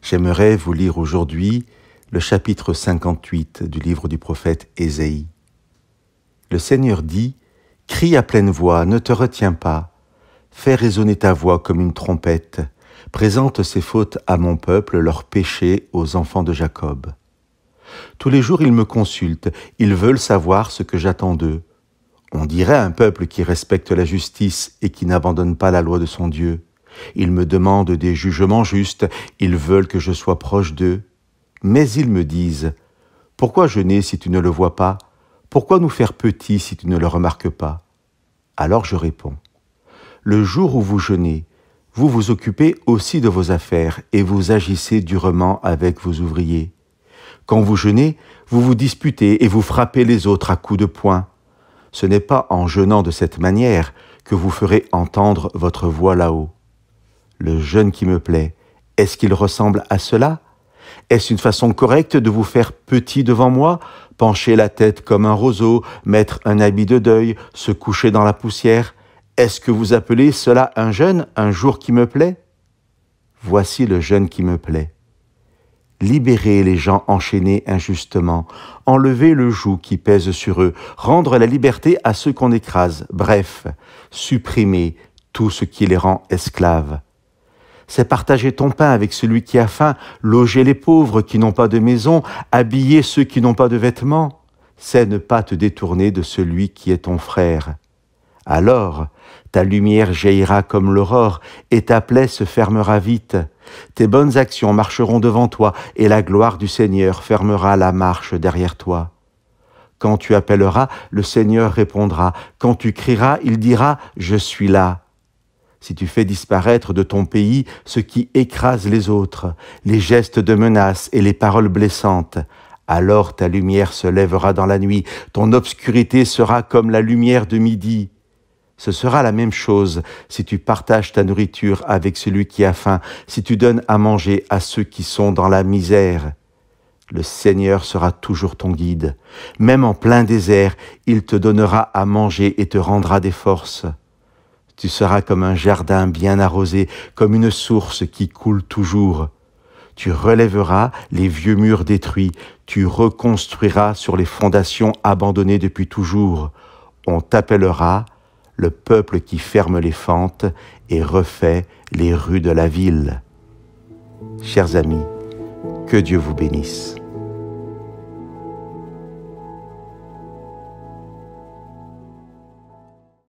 J'aimerais vous lire aujourd'hui le chapitre 58 du livre du prophète Ésaïe. Le Seigneur dit : « Crie à pleine voix, ne te retiens pas. Fais résonner ta voix comme une trompette. Présente ses fautes à mon peuple, leurs péchés aux enfants de Jacob. Tous les jours ils me consultent, ils veulent savoir ce que j'attends d'eux. On dirait un peuple qui respecte la justice et qui n'abandonne pas la loi de son Dieu. Ils me demandent des jugements justes, ils veulent que je sois proche d'eux. Mais ils me disent : pourquoi jeûner si tu ne le vois pas ? Pourquoi nous faire petits si tu ne le remarques pas ? Alors je réponds : le jour où vous jeûnez, vous vous occupez aussi de vos affaires et vous agissez durement avec vos ouvriers. Quand vous jeûnez, vous vous disputez et vous frappez les autres à coups de poing. Ce n'est pas en jeûnant de cette manière que vous ferez entendre votre voix là-haut. Le jeûne qui me plaît, est-ce qu'il ressemble à cela ? Est-ce une façon correcte de vous faire petit devant moi, pencher la tête comme un roseau, mettre un habit de deuil, se coucher dans la poussière ? Est-ce que vous appelez cela un jeûne, un jour qui me plaît ? Voici le jeûne qui me plaît. Libérer les gens enchaînés injustement, enlever le joug qui pèse sur eux, rendre la liberté à ceux qu'on écrase, bref, supprimer tout ce qui les rend esclaves. C'est partager ton pain avec celui qui a faim, loger les pauvres qui n'ont pas de maison, habiller ceux qui n'ont pas de vêtements. C'est ne pas te détourner de celui qui est ton frère. Alors, ta lumière jaillira comme l'aurore et ta plaie se fermera vite. Tes bonnes actions marcheront devant toi et la gloire du Seigneur fermera la marche derrière toi. Quand tu appelleras, le Seigneur répondra. Quand tu crieras, il dira : je suis là. Si tu fais disparaître de ton pays ce qui écrase les autres, les gestes de menace et les paroles blessantes, alors ta lumière se lèvera dans la nuit, ton obscurité sera comme la lumière de midi. Ce sera la même chose si tu partages ta nourriture avec celui qui a faim, si tu donnes à manger à ceux qui sont dans la misère. Le Seigneur sera toujours ton guide. Même en plein désert, il te donnera à manger et te rendra des forces. Tu seras comme un jardin bien arrosé, comme une source qui coule toujours. Tu relèveras les vieux murs détruits, tu reconstruiras sur les fondations abandonnées depuis toujours. On t'appellera le peuple qui ferme les fentes et refait les rues de la ville. Chers amis, que Dieu vous bénisse.